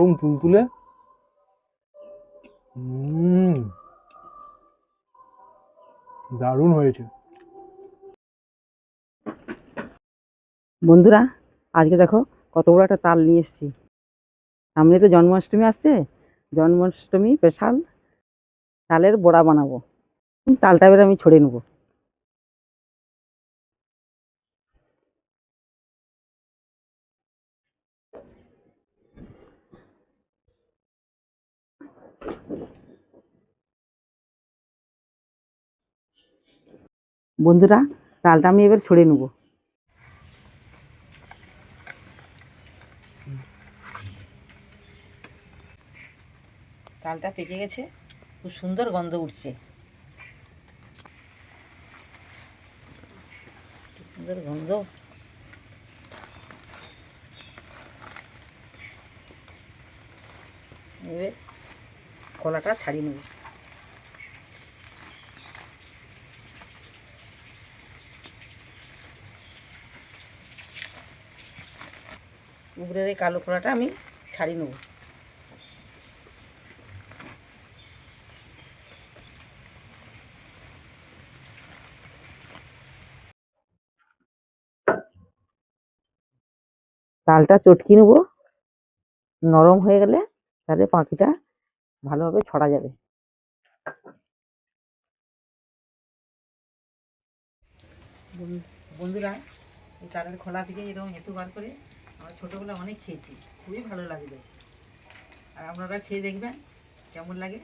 নরম তুলতুলে। দারুণ হয়েছে। বন্ধুরা, আজকে দেখো কত বড় একটা তাল নিয়ে এসেছি। সামনে তো জন্মাষ্টমী আসছে, জন্মাষ্টমী স্পেশাল তালের বড়া বানাবো। তালটা এবার আমি ছড়িয়ে নেবো। বন্ধুরা, তালটা আমি এবার ছড়িয়ে নেবো। তালটা পেকে গেছে, খুব সুন্দর গন্ধ উঠছে, কি সুন্দর গন্ধ। এবার কলাটা ছাড়িয়ে নেব। উপরের এই কালো কলাটা আমি ছাড়িয়ে নেব। তালটা চটকে নেব, নরম হয়ে গেলে তাহলে পাখিটা ভালোভাবে ছড়া যাবে। বন্ধুরা, এই তালের খোলা থেকে এরকম হেতু বার করে আমরা ছোটোবেলা অনেক খেয়েছি, খুবই ভালো লাগবে। আর আপনারা খেয়ে দেখবেন কেমন লাগে,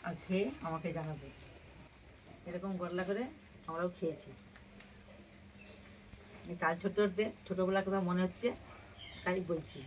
আর খেয়ে আমাকে জানাবে। এরকম গরলা করে আমরাও খেয়েছি। এই তাল ছোট্টতে ছোটোবেলার কথা মনে হচ্ছে, তাই বলছি।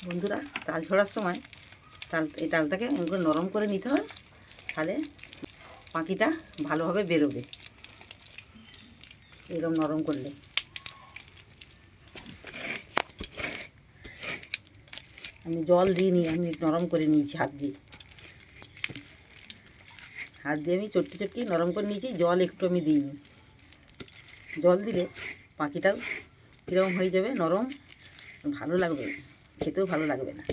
বন্ধুরা, তাল ছড়ার সময় এই তালটাকে একটু নরম করে নিতে হয়, তাহলে পাখিটা ভালোভাবে বেরোবে। এরকম নরম করলে আমি জল দিইনি, আমি নরম করে নিয়েছি হাত দিয়ে। হাত দিয়ে আমি চটকি চটকি নরম করে নিয়েছি, জল একটু আমি দিইনি। জল দিলে পাখিটাও কীরকম হয়ে যাবে, নরম, ভালো লাগবে, খেতেও ভালো লাগবে না।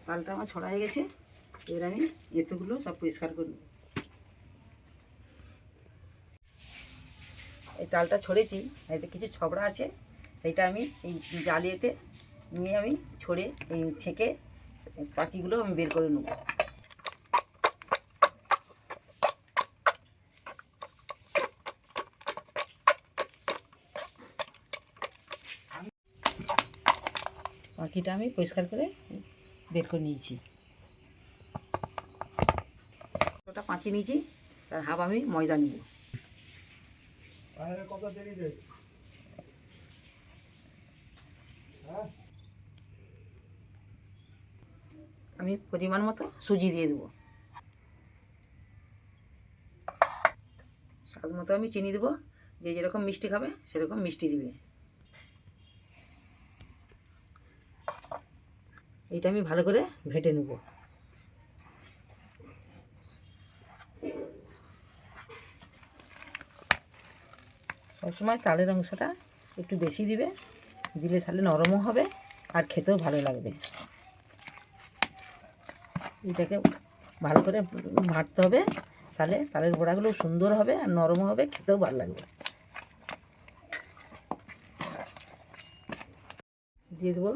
তালটা আমার ছড়া হয়ে গেছে, এবার আমি এতগুলো সব পরিষ্কার করে নেব। এই তালটা ছড়েছি, এতে কিছু ছবড়া আছে, সেইটা আমি এই জালিয়েতে নিয়ে আমি ছড়ে এই ছেঁকে পাখিগুলো আমি বের করে নেব। পাখিটা আমি পরিষ্কার করে বের করে নিয়েছি। ওটা পাখি নিয়েছি, তার হাফ আমি ময়দা নিব। আমি পরিমাণ মতো সুজি দিয়ে দেবো, স্বাদ মতো আমি চিনি দেবো, যে যেরকম মিষ্টি খাবে সেরকম মিষ্টি দিবে। এইটা আমি ভালো করে ভেটে নেব। সবসময় তালের অংশটা একটু বেশি দিবে, দিলে তাহলে নরমও হবে আর খেতেও ভালো লাগবে। এটাকে ভালো করে ভাজতে হবে, তাহলে তালের বড়াগুলো সুন্দর হবে আর নরমও হবে, খেতেও ভালো লাগবে। দিয়ে দেবো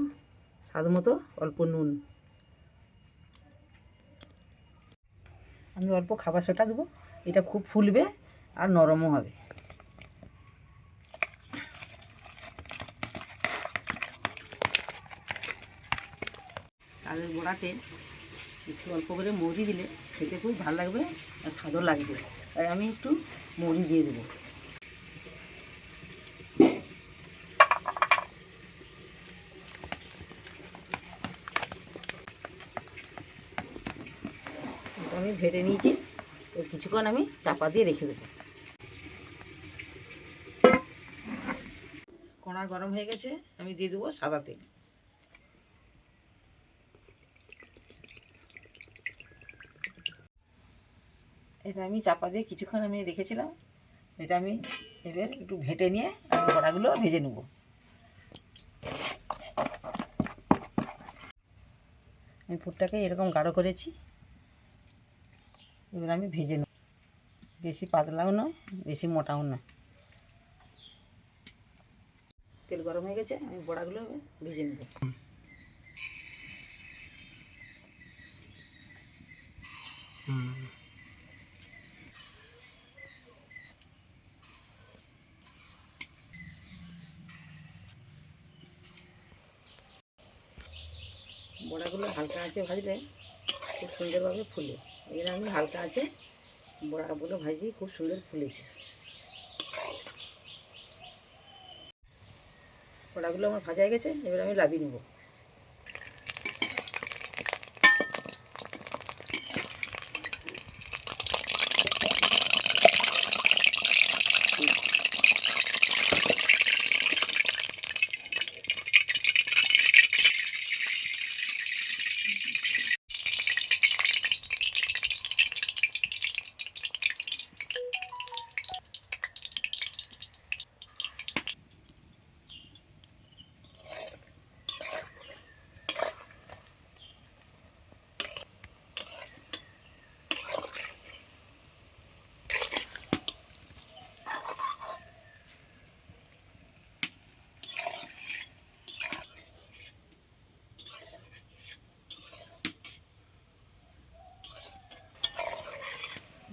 স্বাদ মতো অল্প নুন। আমি অল্প খাবার সোডা দেবো, এটা খুব ফুলবে আর নরমও হবে। বড়াতে একটু অল্প করে মৌরি দিলে খেতে খুব ভালো লাগবে আর স্বাদও লাগবে। তাই আমি একটু মৌরি দিয়ে দেবো। আমি ভেটে নিয়েছি, তো কিছুক্ষণ আমি চাপা দিয়ে রেখে দেবো। কড়া গরম হয়ে গেছে, আমি দিয়ে দেবো সাদা তেল। এটা আমি চাপা দিয়ে কিছুক্ষণ আমি রেখেছিলাম। এটা আমি এবার একটু ভেটে নিয়ে আমি বড়াগুলো ভেজে নেব। আমি পুরটাকে এরকম গাঢ় করেছি, এবার আমি ভেজে নেব। বেশি পাতলাও নয়, বেশি মোটাও নয়। তেল গরম হয়ে গেছে, আমি বড়াগুলো ভেজে নেব। বড়াগুলো হালকা আঁচে ভাজলে খুব সুন্দরভাবে ফুলে। এবার আমি হালকা আঁচে বড়াগুলো ভাজি, খুব সুন্দর ফুলেছে। বড়াগুলো আমার ভাজা হয়ে গেছে, এবার আমি লাভিয়ে নেব।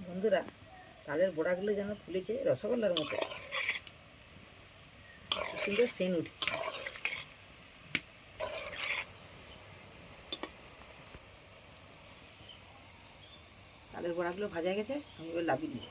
বন্ধুরা, তালের বড়াগুলো যেন ফুলেছে রসগোল্লার মতো, সুন্দর সেন্ট উঠছে। তালের বড়াগুলো ভাজা গেছে, আমি এবার লাভিয়ে নেব।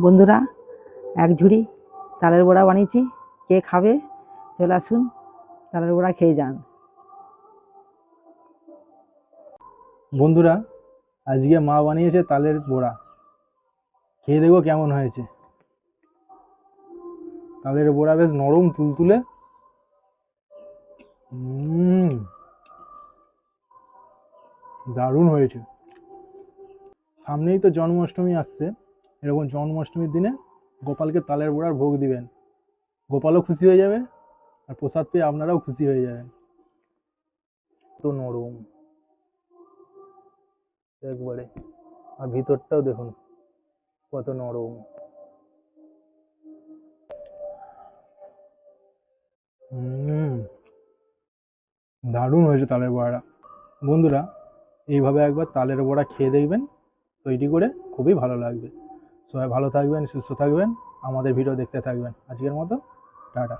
বন্ধুরা, এক ঝুড়ি তালের বড়া বানিয়েছি, কে খাবে চলে আসুন, তালের বড়া খেয়ে যান। বন্ধুরা, আজকে মা বানিয়েছে তালের বড়া, খেয়ে দেখো কেমন হয়েছে। তালের বড়া বেশ নরম তুলতুলে, দারুণ হয়েছে। সামনেই তো জন্মাষ্টমী আসছে, এরকম জন্মাষ্টমীর দিনে গোপালকে তালের বড়ার ভোগ দিবেন। গোপালও খুশি হয়ে যাবে, আর প্রসাদ পেয়ে আপনারাও খুশি হয়ে যাবেন। তো নরম একবারে, আর ভিতরটাও দেখুন কত নরম। দারুণ হয়েছে তালের বড়াটা। বন্ধুরা, এইভাবে একবার তালের বড়া খেয়ে দেখবেন তৈরি করে, খুবই ভালো লাগবে। সবাই ভালো থাকবেন, সুস্থ থাকবেন, আমাদের ভিডিও দেখতে থাকবেন। আজকের মতো টাটা।